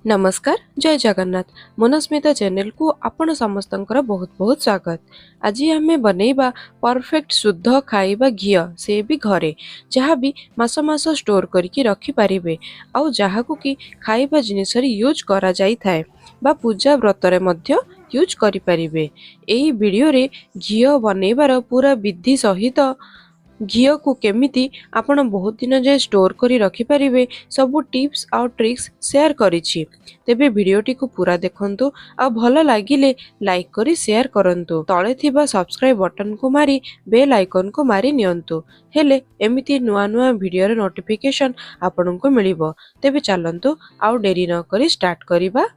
नमस्कार जय जगन्नाथ मनस्मिता चैनल को आपण समस्तंकर बहुत बहुत स्वागत। आज आम बनैबा परफेक्ट शुद्ध खाइबा घी से भी घरे जहाँ भी मास मास स्टोर करके रखी पारिबे आउ जहाकु कि खाइबा जिनिस यूज करा जाई थाए बा पूजा व्रत रे मध्य यूज करि पारिबे। एही वीडियो रे घी बनैबार पूरा विधि सहित घी को केमिति आपण बहुत दिन जाए स्टोर करी रखी पारिबे सबु टिप्स आउ ट्रिक्स शेयर करिछि। तेबे वीडियोटी को पूरा देखंतु आ भल लागिले लाइक करी शेयर करंतु। तळे थिबा सब्सक्राइब बटन को मारी बेल आइकन को मारी नियंतु हेले एमिति नुआ नुआ वीडियो रे नोटिफिकेशन आपनको मिलिबो। तेबे चलंतु आउ डेरी न करी स्टार्ट करिबा।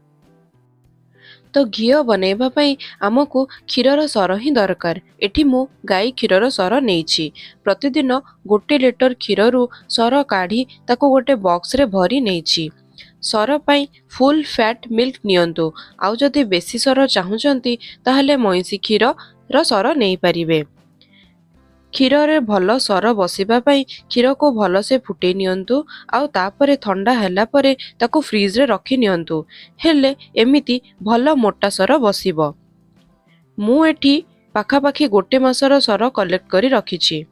तो घी बनैबा पई आमको क्षीरर सर ही दरकार। एठी मु गाई क्षीरर सर नेइछि। प्रतिदिन 1 लिटर क्षीररु सर काढ़ी ताको गोटे बॉक्स रे भरी नेइछि। सर पई फुल फैट मिल्क नियंतु आउ जदि बेसी सर चाहुचंती ताहले मईसी क्षीर र सर नेइ परिबे। क्षीर रे भल सर बसिबा पई क्षीर को भल से फुटे नियंतु आउ तापरे ठंडा हैला परे ताको फ्रीज रे रखी नियंतु हेले एमिति भल मोटा सर बसिबो। मु एठी पाखापाखी 1 मासर सर कलेक्ट करी रखिछि।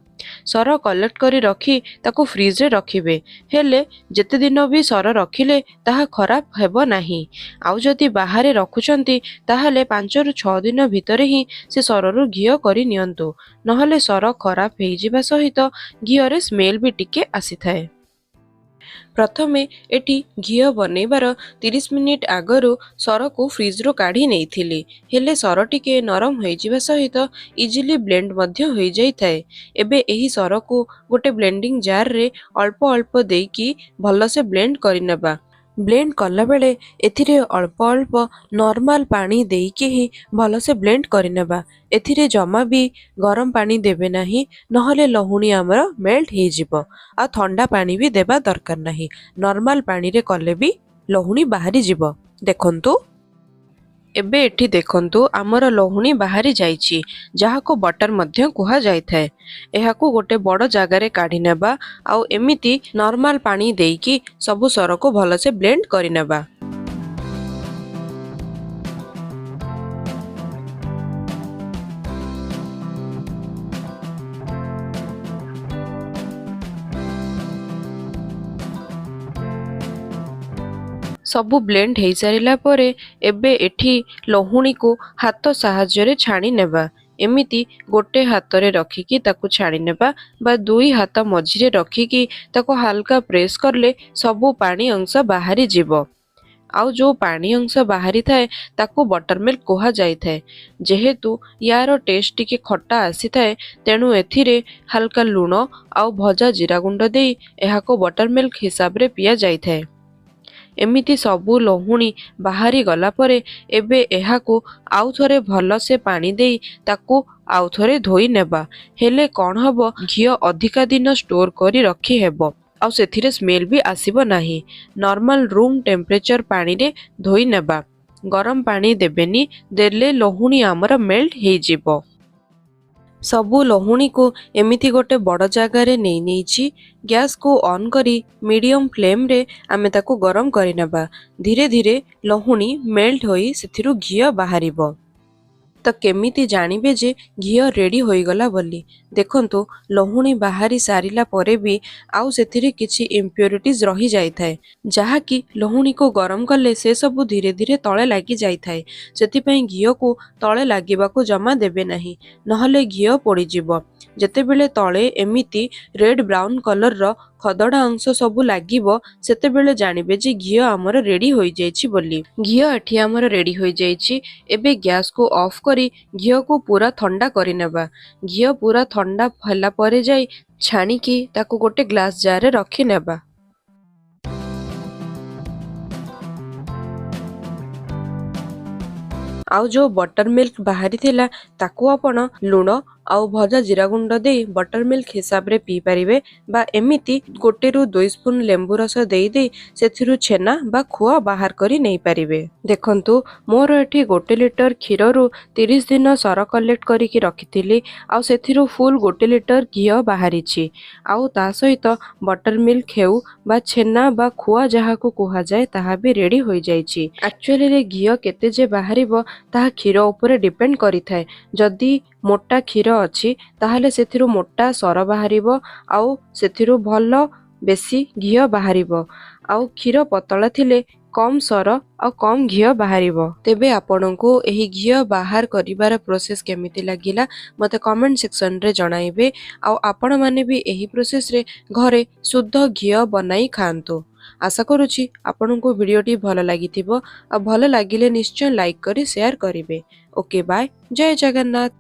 सर कलेक्ट करी रखी ताको फ्रीज रे रखिबे हेले जेते दिन भी सर रखिले ताहा खराब हेबो नाही। आउ जदि बाहरे रखुचंती ताहले 5 रु 6 दिन भितरे ही से सररु घी करी नियंतु नहले सर खराब हेइ जिबा सहित घी रे स्मेल भी टिके आसी थाए। प्रथमे एटी घी बनैबार 30 मिनिट आगरु सर को फ्रिज रो काढ़ी नेइथिली हेले सर टिके नरम होई जिबा सहित इजिली ब्लेंड मध्य होई जाई थाए। एबे एही सर को गोटे ब्लेंडिंग जार रे अल्प अल्प देकी भल से ब्लेंड करि नेबा। ब्लेंड कला बेले एथिरे अल्प अल्प नॉर्मल पानी देकी ही भल से ब्लेंड करि नेबा। एथिरे जमा भी गरम पानी देबे नाही नहले लहुणी हमर मेल्ट हे जिवो आ ठंडा पानी भी देबा दरकार नाही। नॉर्मल पानी रे कले भी लहुणी बाहरी जिवो। देखंतु एबे एठी देखंतु आमर लहुणी बाहरी जाइछि जहाको बटर मध्य कुहा जाय थाए। एहाकू गोटे बड़ जागा रे काढी नेबा आउ एमिति नॉर्मल पानी देकी सबु सर को भल से ब्लेंड करि नेबा। सबु ब्लेंड हो सारिला परे एबे एठी लहुणी को हाथ साहाय्य रे छाणी नेबा। एमिति गोटे हाथ रे रखिकी ताकू छाणी नेबा बा 2 हाथ मझिरे रखिकी ताको हल्का प्रेस करले सबु पानी अंश बाहरी जिवो। आउ जो पानी अंश बाहरी थाए ताकू बटर मिल्क कोहा जाई थाए। जेहेतु यार टेस्ट टिके खट्टा आसी थाए तेणु एथिरे हल्का लूण आउ भजा जीरा गुंड देई एहाको बटर मिल्क हिसाब रे पिया जाई थाए। एमिति सबु लहुणी बाहरी गला परे एबे एहाकू आउ थरे भल से पानी देई ताकू आउ थरे धोई नेबा हेले कोन हबो घी अधिका दिन स्टोर करी रखी हेबो आउ सेथिरे स्मेल भी आसीबो नाही। नॉर्मल रूम टेम्परेचर पानी रे धोई नेबा। गरम पानी देबेनी देले लहुणी हमर मेल्ट हेइ जिवो। सबु लहुणी को एमिति गोटे बड़ जागा रे नेइछि। गैस को ऑन करी मीडियम फ्लेम रे आमे ताको गरम करि नेबा। धीरे धीरे लहुणी मेल्ट होई सेथिरु घी बाहरिबो। तो केमिति जानिबे जे घी रेडी होई गला बोली। देखंतु लहुणी बाहरी सारिला परे भी आउ सेथिरे किछि इम्प्योरिटीज रही जाई थाए जहा कि लहुणी को गरम कले से सबु धीरे धीरे तळे लागी जाई थाए। सेति पई घी को तळे लागिबा को जमा देबे नाही नहले घी पोड़ी जिवो। जेते बेले तळे एमिति रेड ब्राउन कलर रो खदड़ा अंश सबु लागिबो सेते बेले जानिबे जे घी हमर रेडी होई जाईछि बोली। घी एठी हमर रेडी होई जाईछि। एबे गैस को ऑफ करी घी को पूरा ठंडा करि नेबा। घी पूरा ठंडा होला परे जाई छाणी की ताको गोटे ग्लास जार रे रखी नेबा। आउ जो बटर मिल्क बाहरी थिला ताकू आपण लूण ଆଉ ଭଜା ଜିରା ଗୁଣ୍ଡ ଦେଇ ବଟର ମିଲ୍କ ହିସାବରେ ପିଇ ପାରିବେ ବା ଏମିତି 1 ରୁ 2 ସ୍ପୁନ ଲେମ୍ବୁ ରସ ଦେଇ ସେଥିରୁ ଛେନା ବା ଖୁଆ ବାହାର କରି ନେଇପାରିବେ। ଦେଖନ୍ତୁ ମୋର ଏଠି 1 ଲିଟର କ୍ଷୀରରୁ 30 ଦିନ ସର କଲେକ୍ଟ କରିକି ରଖିଥିଲି ଆଉ ସେଥିରୁ ଫୁଲ 1 ଲିଟର ଘିଅ ବାହାରିଛି। ଆଉ ତା ସହିତ ବଟର ମିଲ୍କ ହେଉ ବା ଛେନା ବା ଖୁଆ ଯାହାକୁ କୁହାଯାଏ ତାହା ବି ରେଡି ହୋଇଯାଇଛି। ଆକ୍ଚୁଆଲିରେ ଘିଅ କେତେ ଯେ ବାହାରିବ ତାହା କ୍ଷୀର ଉପରେ ଡିପେଣ୍ଡ କରିଥାଏ। ଯଦି ମୋଟା କ୍ଷୀର ଅଛି ତାହେଲେ ସେଥିରୁ ମୋଟା ସର ବାହାରିବ ଆଉ ସେଥିରୁ ଭଲ ବେଶୀ ଘିଅ ବାହାରିବ। ଆଉ କ୍ଷୀର ପତଳା ଥିଲେ କମ୍ ସର ଆଉ କମ୍ ଘିଅ ବାହାରିବ। ତେବେ ଆପଣଙ୍କୁ ଏହି ଘିଅ ବାହାର କରିବାର ପ୍ରୋସେସ କେମିତି ଲାଗିଲା ମୋତେ କମେଣ୍ଟ ସେକ୍ସନରେ ଜଣାଇବେ। ଆଉ ଆପଣମାନେ ବି ଏହି ପ୍ରୋସେସରେ ଘରେ ଶୁଦ୍ଧ ଘିଅ ବନାଇ ଖାଆନ୍ତୁ। ଆଶା କରୁଛି ଆପଣଙ୍କୁ ଭିଡ଼ିଓଟି ଭଲ ଲାଗିଥିବ ଆଉ ଭଲ ଲାଗିଲେ ନିଶ୍ଚୟ ଲାଇକ୍ କରି ସେୟାର କରିବେ। ଓକେ ବାଏ, ଜୟ ଜଗନ୍ନାଥ।